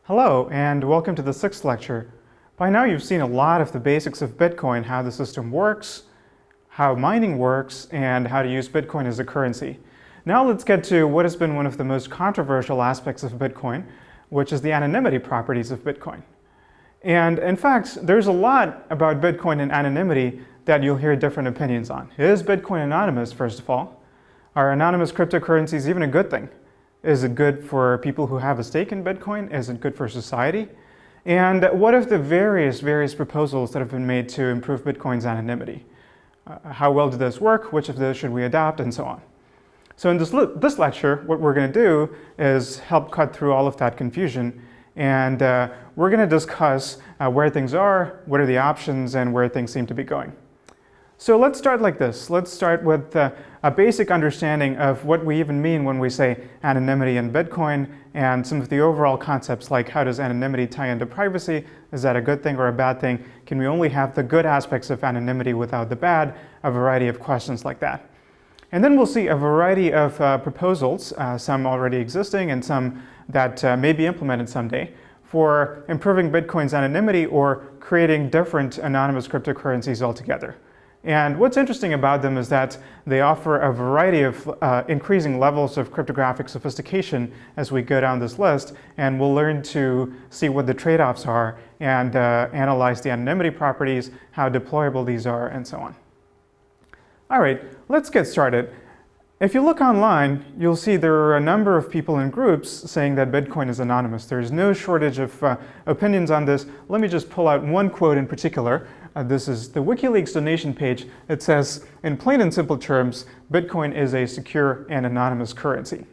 Hello, and welcome to the 6th lecture. By now you've seen a lot of the basics of Bitcoin, how the system works, how mining works, and how to use Bitcoin as a currency. Now let's get to what has been one of the most controversial aspects of Bitcoin, which is the anonymity properties of Bitcoin. And in fact, there's a lot about Bitcoin and anonymity that you'll hear different opinions on. Is Bitcoin anonymous, first of all? Are anonymous cryptocurrencies even a good thing? Is it good for people who have a stake in Bitcoin? Is it good for society? And what of the various proposals that have been made to improve Bitcoin's anonymity? How well do those work? Which of those should we adopt? And so on. So in this lecture, what we're going to do is help cut through all of that confusion. And we're going to discuss where things are, what are the options, and where things seem to be going. So let's start like this. Let's start with a basic understanding of what we even mean when we say anonymity in Bitcoin, and some of the overall concepts like how does anonymity tie into privacy? Is that a good thing or a bad thing? Can we only have the good aspects of anonymity without the bad? A variety of questions like that. And then we'll see a variety of proposals, some already existing and some that may be implemented someday, for improving Bitcoin's anonymity or creating different anonymous cryptocurrencies altogether. And what's interesting about them is that they offer a variety of increasing levels of cryptographic sophistication as we go down this list, and we'll learn to see what the trade-offs are and analyze the anonymity properties, how deployable these are, and so on. All right, let's get started. If you look online, you'll see there are a number of people in groups saying that Bitcoin is anonymous. There's no shortage of opinions on this. Let me just pull out one quote in particular. This is the WikiLeaks donation page. It says, in plain and simple terms, Bitcoin is a secure and anonymous currency.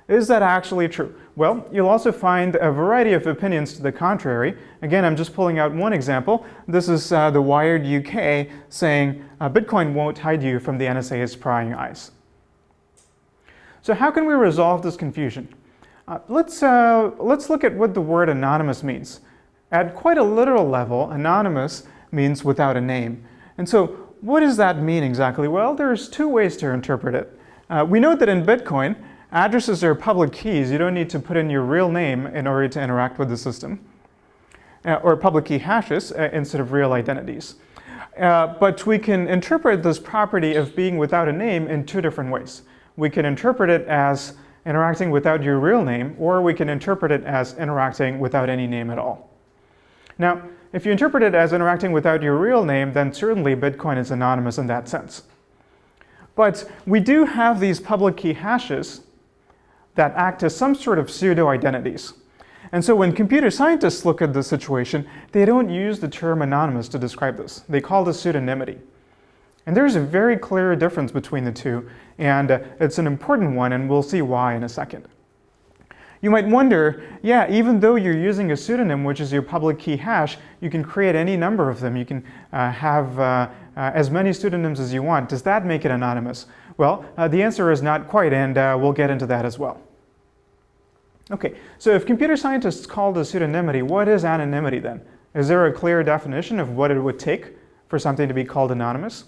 Is that actually true? Well, you'll also find a variety of opinions to the contrary. Again, I'm just pulling out one example. This is the Wired UK saying, Bitcoin won't hide you from the NSA's prying eyes. So how can we resolve this confusion? Let's look at what the word anonymous means. At quite a literal level, anonymous means without a name. And so what does that mean exactly? Well, there's two ways to interpret it. We know that in Bitcoin, addresses are public keys. You don't need to put in your real name in order to interact with the system. Or public key hashes instead of real identities. But we can interpret this property of being without a name in two different ways. We can interpret it as interacting without your real name, or we can interpret it as interacting without any name at all. Now, if you interpret it as interacting without your real name, then certainly Bitcoin is anonymous in that sense. But we do have these public key hashes that act as some sort of pseudo-identities. And so when computer scientists look at this situation, they don't use the term anonymous to describe this. They call this pseudonymity. And there's a very clear difference between the two, and it's an important one, and we'll see why in a second. You might wonder, yeah, even though you're using a pseudonym, which is your public key hash, you can create any number of them. You can have as many pseudonyms as you want. Does that make it anonymous? Well, the answer is not quite, and we'll get into that as well. Okay, so if computer scientists call this pseudonymity, what is anonymity then? Is there a clear definition of what it would take for something to be called anonymous?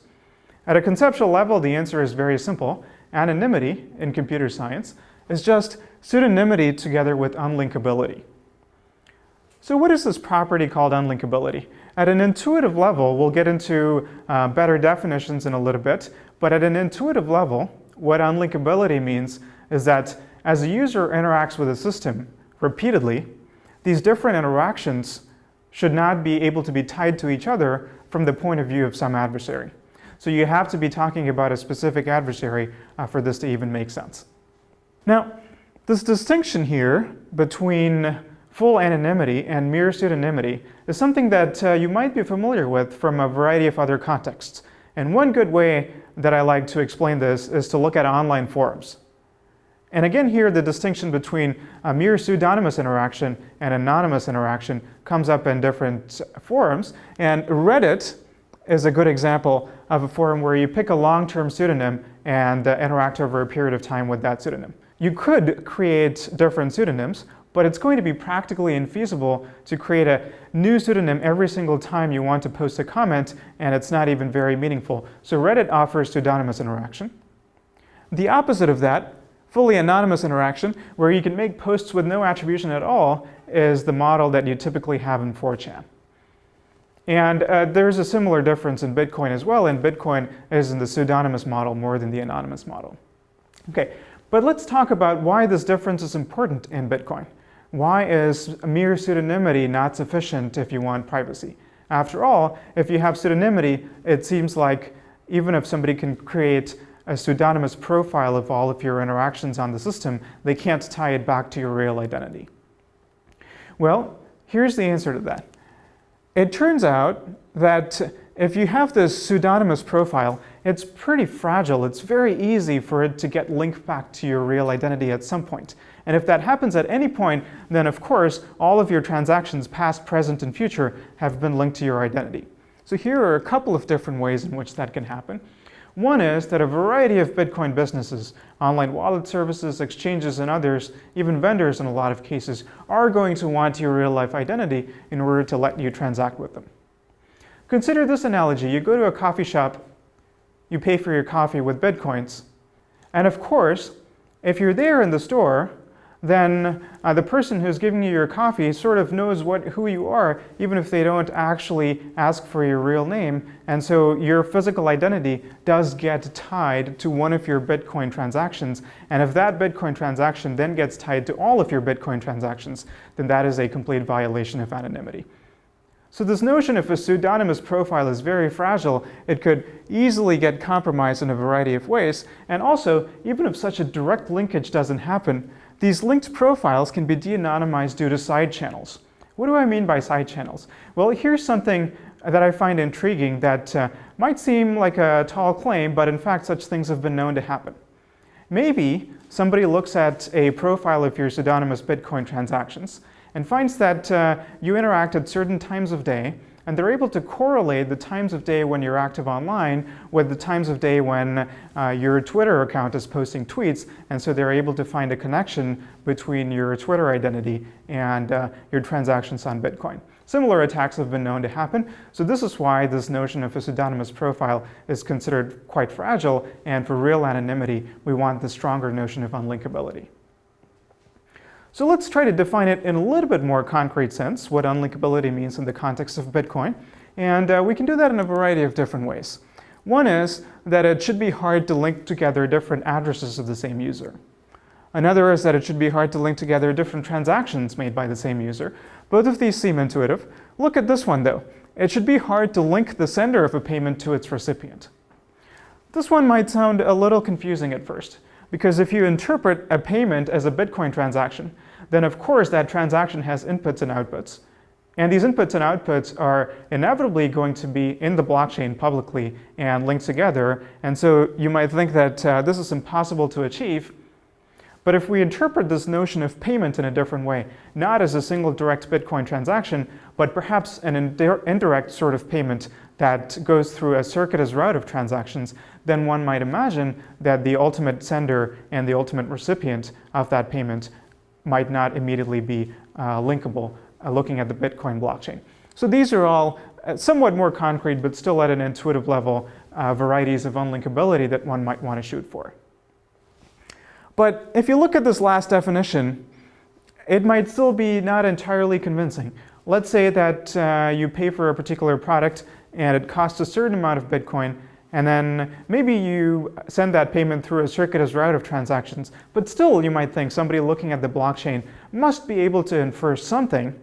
At a conceptual level, the answer is very simple. Anonymity in computer science is just pseudonymity together with unlinkability. So what is this property called unlinkability? At an intuitive level, we'll get into better definitions in a little bit, but at an intuitive level, what unlinkability means is that as a user interacts with a system repeatedly, these different interactions should not be able to be tied to each other from the point of view of some adversary. So you have to be talking about a specific adversary for this to even make sense. Now, this distinction here between full anonymity and mere pseudonymity is something that you might be familiar with from a variety of other contexts. And one good way that I like to explain this is to look at online forums. And again here, the distinction between a mere pseudonymous interaction and anonymous interaction comes up in different forums. And Reddit is a good example of a forum where you pick a long-term pseudonym and interact over a period of time with that pseudonym. You could create different pseudonyms, but it's going to be practically infeasible to create a new pseudonym every single time you want to post a comment, and it's not even very meaningful. So Reddit offers pseudonymous interaction. The opposite of that Fully anonymous interaction, where you can make posts with no attribution at all, is the model that you typically have in 4chan. And there's a similar difference in Bitcoin as well, and Bitcoin is in the pseudonymous model more than the anonymous model. Okay, but let's talk about why this difference is important in Bitcoin. Why is mere pseudonymity not sufficient if you want privacy? After all, if you have pseudonymity, it seems like even if somebody can create a pseudonymous profile of all of your interactions on the system, they can't tie it back to your real identity. Well, here's the answer to that. It turns out that if you have this pseudonymous profile, it's pretty fragile. It's very easy for it to get linked back to your real identity at some point. And if that happens at any point, then of course, all of your transactions, past, present, and future, have been linked to your identity. So here are a couple of different ways in which that can happen. One is that a variety of Bitcoin businesses, online wallet services, exchanges, and others, even vendors in a lot of cases, are going to want your real-life identity in order to let you transact with them. Consider this analogy. You go to a coffee shop, you pay for your coffee with Bitcoins, and of course, if you're there in the store, then the person who's giving you your coffee sort of knows who you are, even if they don't actually ask for your real name. And so your physical identity does get tied to one of your Bitcoin transactions. And if that Bitcoin transaction then gets tied to all of your Bitcoin transactions, then that is a complete violation of anonymity. So this notion of a pseudonymous profile is very fragile. It could easily get compromised in a variety of ways. And also, even if such a direct linkage doesn't happen, these linked profiles can be de-anonymized due to side channels. What do I mean by side channels? Well, here's something that I find intriguing that might seem like a tall claim, but in fact such things have been known to happen. Maybe somebody looks at a profile of your pseudonymous Bitcoin transactions and finds that you interact at certain times of day, and they're able to correlate the times of day when you're active online with the times of day when your Twitter account is posting tweets, and so they're able to find a connection between your Twitter identity and your transactions on Bitcoin. Similar attacks have been known to happen, so this is why this notion of a pseudonymous profile is considered quite fragile, and for real anonymity, we want the stronger notion of unlinkability. So let's try to define it in a little bit more concrete sense, what unlinkability means in the context of Bitcoin. And we can do that in a variety of different ways. One is that it should be hard to link together different addresses of the same user. Another is that it should be hard to link together different transactions made by the same user. Both of these seem intuitive. Look at this one though. It should be hard to link the sender of a payment to its recipient. This one might sound a little confusing at first, because if you interpret a payment as a Bitcoin transaction, then of course that transaction has inputs and outputs. And these inputs and outputs are inevitably going to be in the blockchain publicly and linked together. And so you might think that this is impossible to achieve. But if we interpret this notion of payment in a different way, not as a single direct Bitcoin transaction, but perhaps an indirect sort of payment that goes through a circuitous route of transactions, then one might imagine that the ultimate sender and the ultimate recipient of that payment might not immediately be linkable looking at the Bitcoin blockchain. So these are all somewhat more concrete, but still at an intuitive level, varieties of unlinkability that one might want to shoot for. But if you look at this last definition, it might still be not entirely convincing. Let's say that you pay for a particular product and it costs a certain amount of Bitcoin, and then maybe you send that payment through a circuitous route of transactions, but still you might think somebody looking at the blockchain must be able to infer something,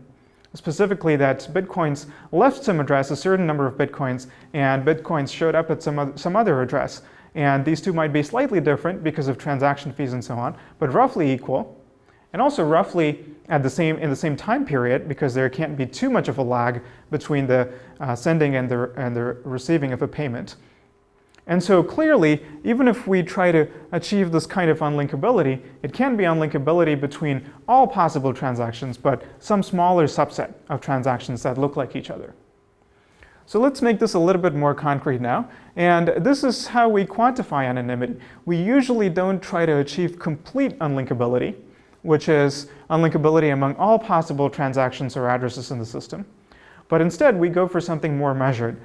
specifically that Bitcoins left some address, a certain number of Bitcoins, and Bitcoins showed up at some other address. And these two might be slightly different because of transaction fees and so on, but roughly equal. And also roughly in the same time period, because there can't be too much of a lag between the sending and the receiving of a payment. And so clearly, even if we try to achieve this kind of unlinkability, it can be unlinkability between all possible transactions, but some smaller subset of transactions that look like each other. So let's make this a little bit more concrete now. And this is how we quantify anonymity. We usually don't try to achieve complete unlinkability, which is unlinkability among all possible transactions or addresses in the system. But instead, we go for something more measured.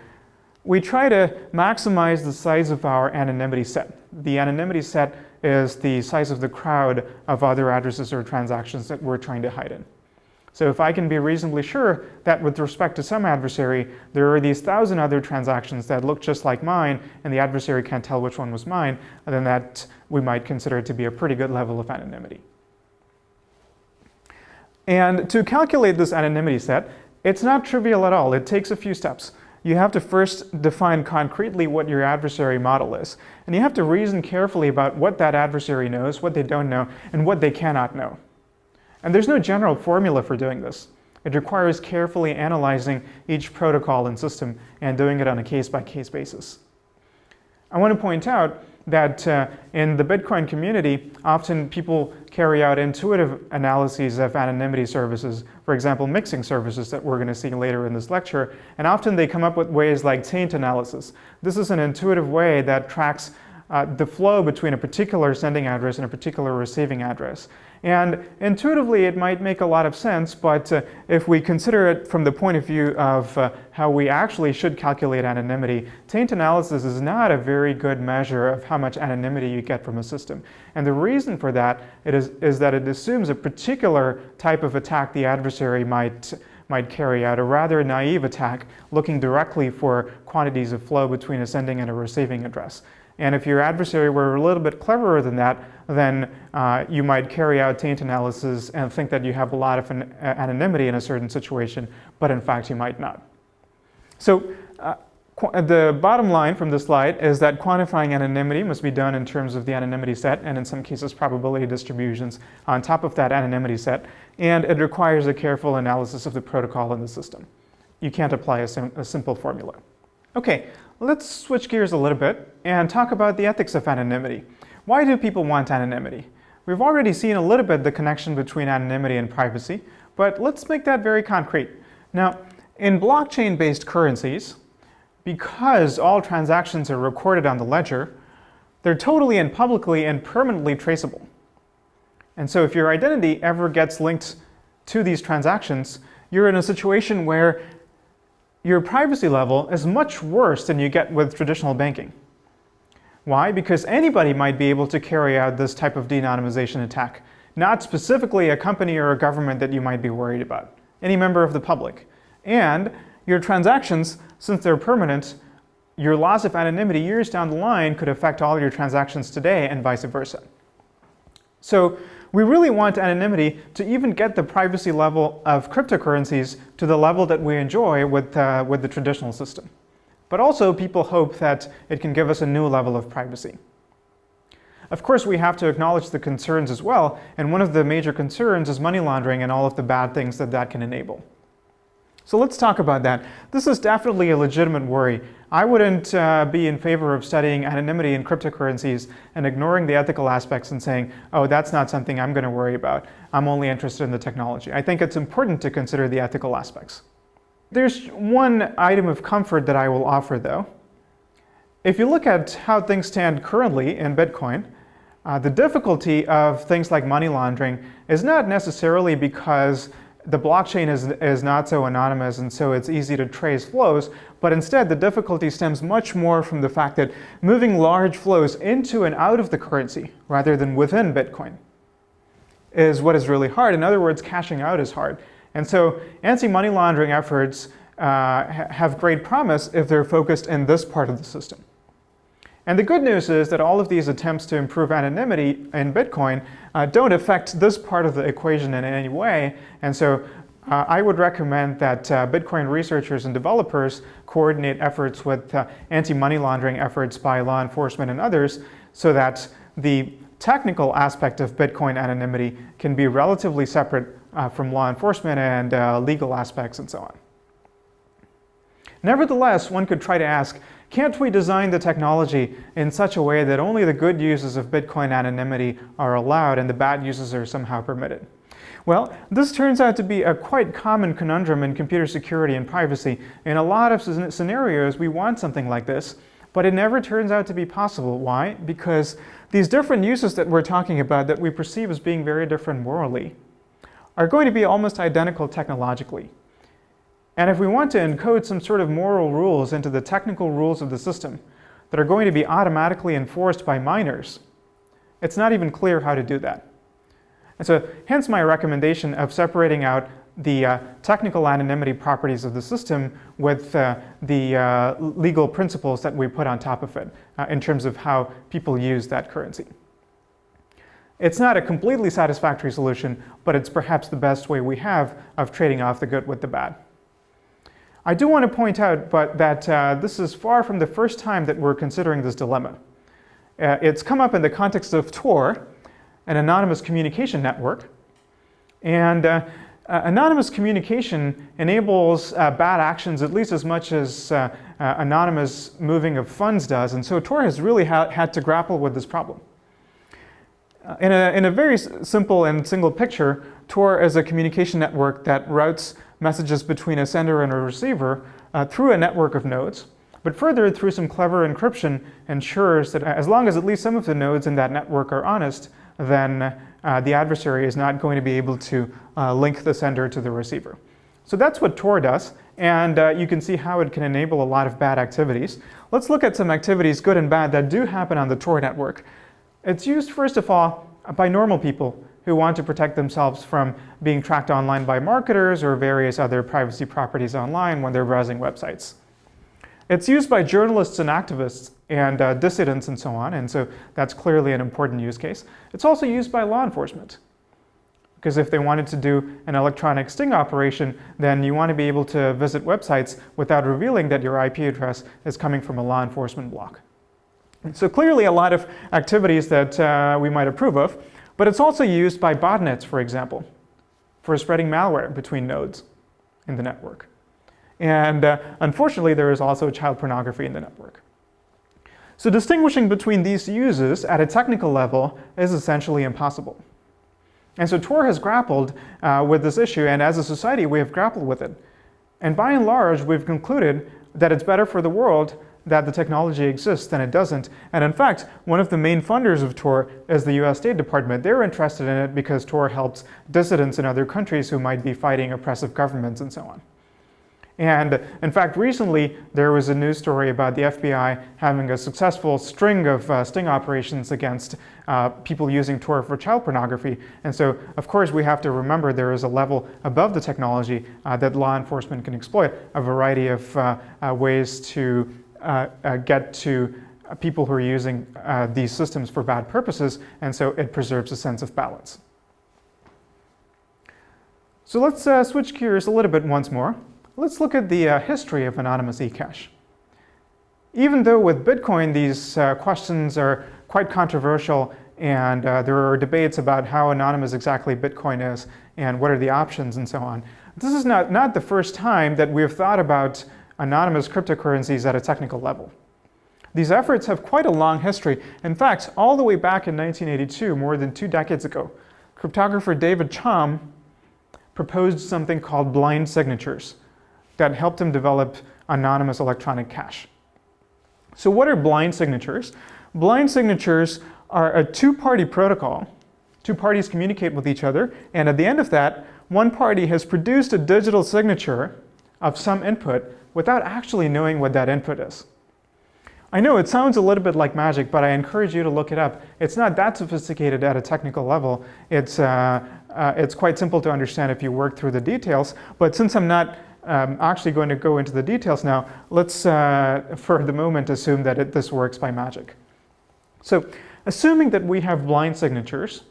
We try to maximize the size of our anonymity set. The anonymity set is the size of the crowd of other addresses or transactions that we're trying to hide in. So if I can be reasonably sure that with respect to some adversary, there are these 1,000 other transactions that look just like mine, and the adversary can't tell which one was mine, then that we might consider to be a pretty good level of anonymity. And to calculate this anonymity set, it's not trivial at all. It takes a few steps. You have to first define concretely what your adversary model is. And you have to reason carefully about what that adversary knows, what they don't know, and what they cannot know. And there's no general formula for doing this. It requires carefully analyzing each protocol and system and doing it on a case-by-case basis. I want to point out that in the Bitcoin community, often people carry out intuitive analyses of anonymity services, for example, mixing services that we're going to see later in this lecture, and often they come up with ways like taint analysis. This is an intuitive way that tracks the flow between a particular sending address and a particular receiving address. And intuitively, it might make a lot of sense, but if we consider it from the point of view of how we actually should calculate anonymity, taint analysis is not a very good measure of how much anonymity you get from a system. And the reason for that is that it assumes a particular type of attack the adversary might carry out, a rather naive attack looking directly for quantities of flow between a sending and a receiving address. And if your adversary were a little bit cleverer than that, then you might carry out taint analysis and think that you have a lot of anonymity in a certain situation, but in fact you might not. So the bottom line from this slide is that quantifying anonymity must be done in terms of the anonymity set, and in some cases probability distributions on top of that anonymity set, and it requires a careful analysis of the protocol in the system. You can't apply a simple formula. Okay, let's switch gears a little bit and talk about the ethics of anonymity. Why do people want anonymity? We've already seen a little bit the connection between anonymity and privacy, but let's make that very concrete. Now, in blockchain-based currencies, because all transactions are recorded on the ledger, they're totally and publicly and permanently traceable. And so if your identity ever gets linked to these transactions, you're in a situation where your privacy level is much worse than you get with traditional banking. Why? Because anybody might be able to carry out this type of de-anonymization attack, not specifically a company or a government that you might be worried about, any member of the public. And your transactions, since they're permanent, your loss of anonymity years down the line could affect all your transactions today and vice versa. So we really want anonymity to even get the privacy level of cryptocurrencies to the level that we enjoy with the traditional system. But also people hope that it can give us a new level of privacy. Of course, we have to acknowledge the concerns as well, and one of the major concerns is money laundering and all of the bad things that that can enable. So let's talk about that. This is definitely a legitimate worry. I wouldn't be in favor of studying anonymity in cryptocurrencies and ignoring the ethical aspects and saying, oh, that's not something I'm going to worry about. I'm only interested in the technology. I think it's important to consider the ethical aspects. There's one item of comfort that I will offer, though. If you look at how things stand currently in Bitcoin, the difficulty of things like money laundering is not necessarily because the blockchain is not so anonymous and so it's easy to trace flows, but instead the difficulty stems much more from the fact that moving large flows into and out of the currency rather than within Bitcoin is what is really hard. In other words, cashing out is hard. And so anti-money laundering efforts have great promise if they're focused in this part of the system. And the good news is that all of these attempts to improve anonymity in Bitcoin don't affect this part of the equation in any way. And so I would recommend that Bitcoin researchers and developers coordinate efforts with anti-money laundering efforts by law enforcement and others so that the technical aspect of Bitcoin anonymity can be relatively separate from law enforcement and legal aspects and so on. Nevertheless, one could try to ask, can't we design the technology in such a way that only the good uses of Bitcoin anonymity are allowed and the bad uses are somehow permitted? Well, this turns out to be a quite common conundrum in computer security and privacy. In a lot of scenarios, we want something like this, but it never turns out to be possible. Why? Because these different uses that we're talking about that we perceive as being very different morally are going to be almost identical technologically. And if we want to encode some sort of moral rules into the technical rules of the system that are going to be automatically enforced by miners, It's not even clear how to do that. And so hence my recommendation of separating out the technical anonymity properties of the system with the legal principles that we put on top of it in terms of how people use that currency. It's not a completely satisfactory solution, but it's perhaps the best way we have of trading off the good with the bad. I do want to point out that this is far from the first time that we're considering this dilemma. It's come up in the context of Tor, an anonymous communication network. And anonymous communication enables bad actions at least as much as anonymous moving of funds does. And so Tor has really had to grapple with this problem. In a very simple and single picture, Tor is a communication network that routes messages between a sender and a receiver through a network of nodes. But further, through some clever encryption, ensures that as long as at least some of the nodes in that network are honest, then the adversary is not going to be able to link the sender to the receiver. So that's what Tor does, and you can see how it can enable a lot of bad activities. Let's look at some activities, good and bad, that do happen on the Tor network. It's used, first of all, by normal people who want to protect themselves from being tracked online by marketers or various other privacy properties online when they're browsing websites. It's used by journalists and activists and dissidents and so on, and so that's clearly an important use case. It's also used by law enforcement, because if they wanted to do an electronic sting operation, then you want to be able to visit websites without revealing that your IP address is coming from a law enforcement block. So clearly a lot of activities that we might approve of, but it's also used by botnets, for example, for spreading malware between nodes in the network. And unfortunately, there is also child pornography in the network. So distinguishing between these uses at a technical level is essentially impossible. And so Tor has grappled with this issue, and as a society, we have grappled with it. And by and large, we've concluded that it's better for the world that the technology exists than it doesn't. And in fact, one of the main funders of Tor is the US State Department. They're interested in it because Tor helps dissidents in other countries who might be fighting oppressive governments and so on. And in fact, recently there was a news story about the FBI having a successful string of sting operations against people using Tor for child pornography. And so, of course, we have to remember there is a level above the technology that law enforcement can exploit, a variety of ways to get to people who are using these systems for bad purposes, and so it preserves a sense of balance. So let's switch gears a little bit once more. Let's look at the history of anonymous eCash. Even though with Bitcoin these questions are quite controversial and there are debates about how anonymous exactly Bitcoin is and what are the options and so on, this is not the first time that we have thought about anonymous cryptocurrencies at a technical level. These efforts have quite a long history. In fact, all the way back in 1982, more than 2 decades ago, cryptographer David Chaum proposed something called blind signatures that helped him develop anonymous electronic cash. So what are blind signatures? Blind signatures are a two-party protocol. Two parties communicate with each other, and at the end of that, one party has produced a digital signature of some input without actually knowing what that input is. I know it sounds a little bit like magic, but I encourage you to look it up. It's not that sophisticated at a technical level. It's quite simple to understand if you work through the details, but since I'm not actually going to go into the details now, let's for the moment assume that this works by magic. So assuming that we have blind signatures,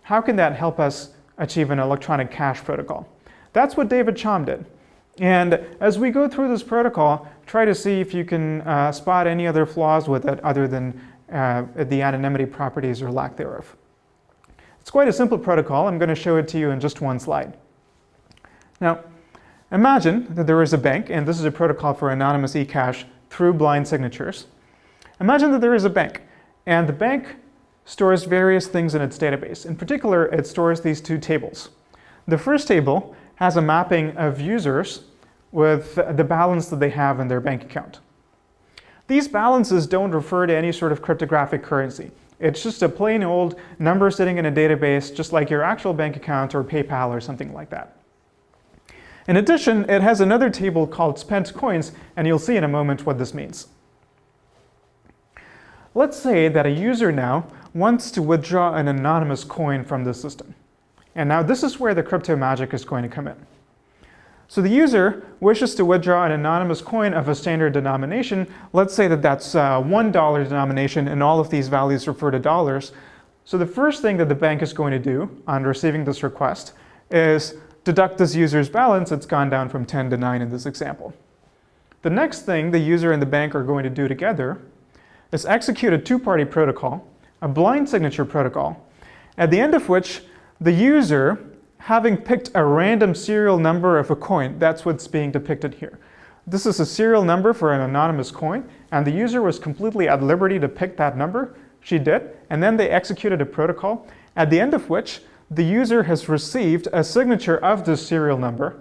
how can that help us achieve an electronic cash protocol? That's what David Chaum did. And as we go through this protocol, try to see if you can spot any other flaws with it other than the anonymity properties or lack thereof. It's quite a simple protocol. I'm going to show it to you in just one slide. Now, imagine that there is a bank, and this is a protocol for anonymous eCash through blind signatures. Imagine that there is a bank, and the bank stores various things in its database. In particular, it stores these two tables. The first table has a mapping of users with the balance that they have in their bank account. These balances don't refer to any sort of cryptographic currency. It's just a plain old number sitting in a database, just like your actual bank account or PayPal or something like that. In addition, it has another table called spent coins, and you'll see in a moment what this means. Let's say that a user now wants to withdraw an anonymous coin from the system. And now this is where the crypto magic is going to come in. So the user wishes to withdraw an anonymous coin of a standard denomination. Let's say that that's $1 denomination and all of these values refer to dollars. So the first thing that the bank is going to do on receiving this request is deduct this user's balance. It's gone down from 10 to 9 in this example. The next thing the user and the bank are going to do together is execute a two-party protocol, a blind signature protocol, at the end of which the user, having picked a random serial number of a coin, that's what's being depicted here. This is a serial number for an anonymous coin, and the user was completely at liberty to pick that number. She did, and then they executed a protocol, at the end of which the user has received a signature of this serial number,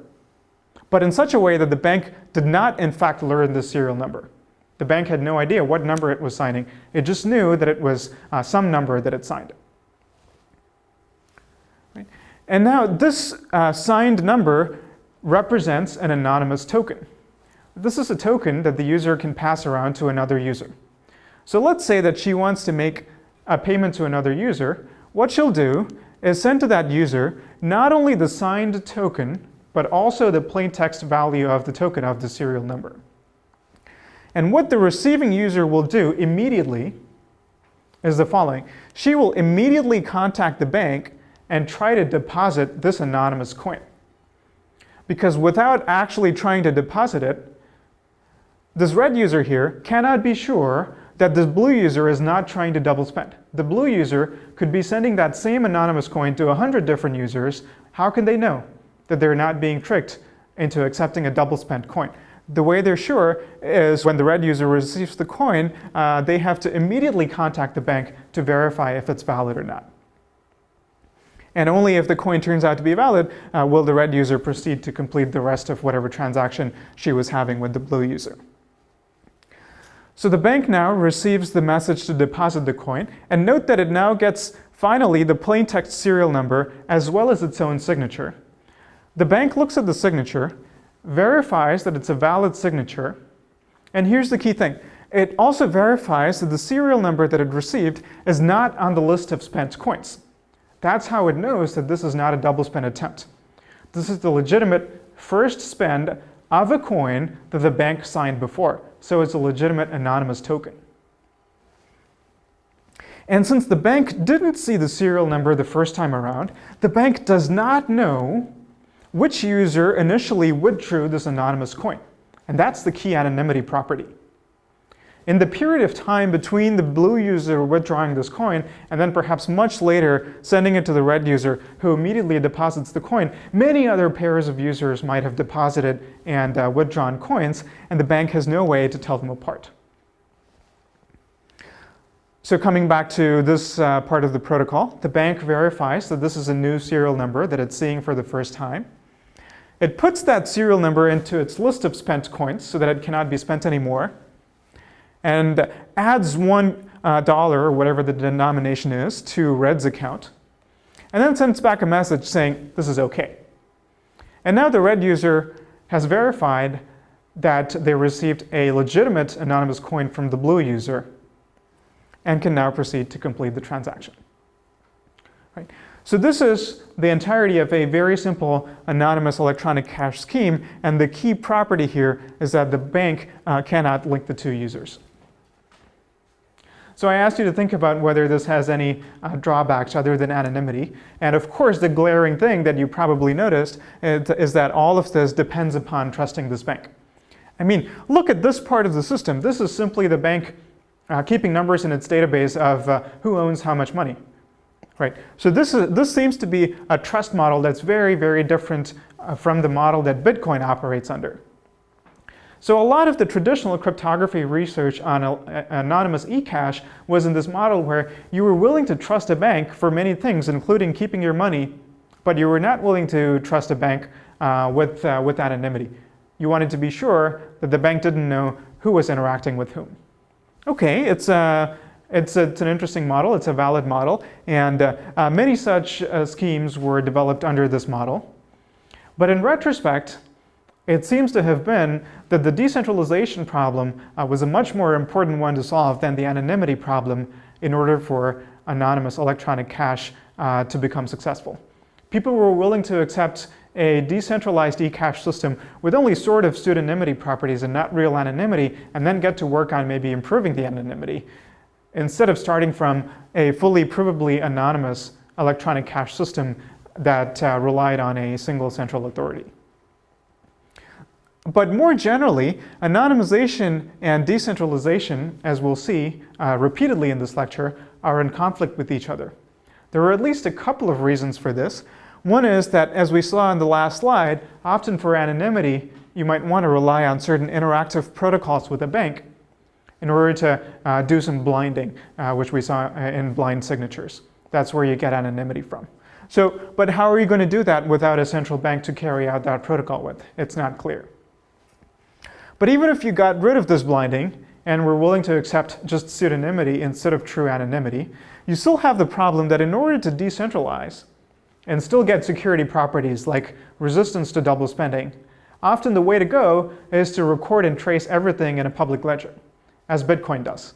but in such a way that the bank did not in fact learn the serial number. The bank had no idea what number it was signing. It just knew that it was some number that it signed. Right? And now this signed number represents an anonymous token. This is a token that the user can pass around to another user. So let's say that she wants to make a payment to another user. What she'll do is send to that user not only the signed token, but also the plain text value of the token of the serial number. And what the receiving user will do immediately is the following. She will immediately contact the bank and try to deposit this anonymous coin. Because without actually trying to deposit it, this red user here cannot be sure that this blue user is not trying to double spend. The blue user could be sending that same anonymous coin to 100 different users. How can they know that they're not being tricked into accepting a double spent coin? The way they're sure is when the red user receives the coin, they have to immediately contact the bank to verify if it's valid or not. And only if the coin turns out to be valid will the red user proceed to complete the rest of whatever transaction she was having with the blue user. So the bank now receives the message to deposit the coin, and note that it now gets finally the plain text serial number as well as its own signature. The bank looks at the signature, verifies that it's a valid signature, and here's the key thing. It also verifies that the serial number that it received is not on the list of spent coins. That's how it knows that this is not a double spend attempt. This is the legitimate first spend of a coin that the bank signed before. So it's a legitimate anonymous token. And since the bank didn't see the serial number the first time around, the bank does not know which user initially withdrew this anonymous coin. And that's the key anonymity property. In the period of time between the blue user withdrawing this coin and then perhaps much later sending it to the red user who immediately deposits the coin, many other pairs of users might have deposited and withdrawn coins, and the bank has no way to tell them apart. So coming back to this part of the protocol, the bank verifies that this is a new serial number that it's seeing for the first time. It puts that serial number into its list of spent coins so that it cannot be spent anymore, and adds $1 or whatever the denomination is to Red's account, and then sends back a message saying this is okay. And now the red user has verified that they received a legitimate anonymous coin from the blue user and can now proceed to complete the transaction. Right? So this is the entirety of a very simple anonymous electronic cash scheme, and the key property here is that the bank cannot link the two users. So I asked you to think about whether this has any drawbacks other than anonymity. And of course, the glaring thing that you probably noticed is that all of this depends upon trusting this bank. I mean, look at this part of the system. This is simply the bank keeping numbers in its database of who owns how much money. Right? So this seems to be a trust model that's very, very different from the model that Bitcoin operates under. So a lot of the traditional cryptography research on anonymous eCash was in this model where you were willing to trust a bank for many things, including keeping your money, but you were not willing to trust a bank with anonymity. You wanted to be sure that the bank didn't know who was interacting with whom. Okay, it's an interesting model, it's a valid model, and many such schemes were developed under this model. But in retrospect, it seems to have been that the decentralization problem was a much more important one to solve than the anonymity problem in order for anonymous electronic cash to become successful. People were willing to accept a decentralized eCash system with only sort of pseudonymity properties and not real anonymity, and then get to work on maybe improving the anonymity, instead of starting from a fully provably anonymous electronic cash system that relied on a single central authority. But more generally, anonymization and decentralization, as we'll see repeatedly in this lecture, are in conflict with each other. There are at least a couple of reasons for this. One is that, as we saw in the last slide, often for anonymity, you might want to rely on certain interactive protocols with a bank in order to do some blinding, which we saw in blind signatures. That's where you get anonymity from. But how are you going to do that without a central bank to carry out that protocol with? It's not clear. But even if you got rid of this blinding and were willing to accept just pseudonymity instead of true anonymity, you still have the problem that in order to decentralize and still get security properties like resistance to double spending, often the way to go is to record and trace everything in a public ledger, as Bitcoin does.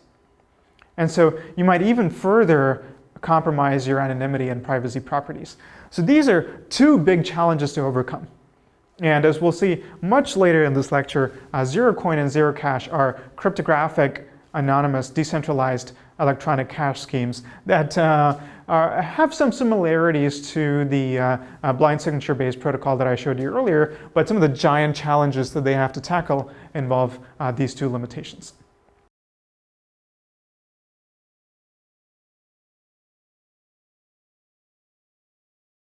And so you might even further compromise your anonymity and privacy properties. So these are two big challenges to overcome. And as we'll see much later in this lecture, ZeroCoin and ZeroCash are cryptographic, anonymous, decentralized electronic cash schemes that have some similarities to the blind signature-based protocol that I showed you earlier, but some of the giant challenges that they have to tackle involve these two limitations.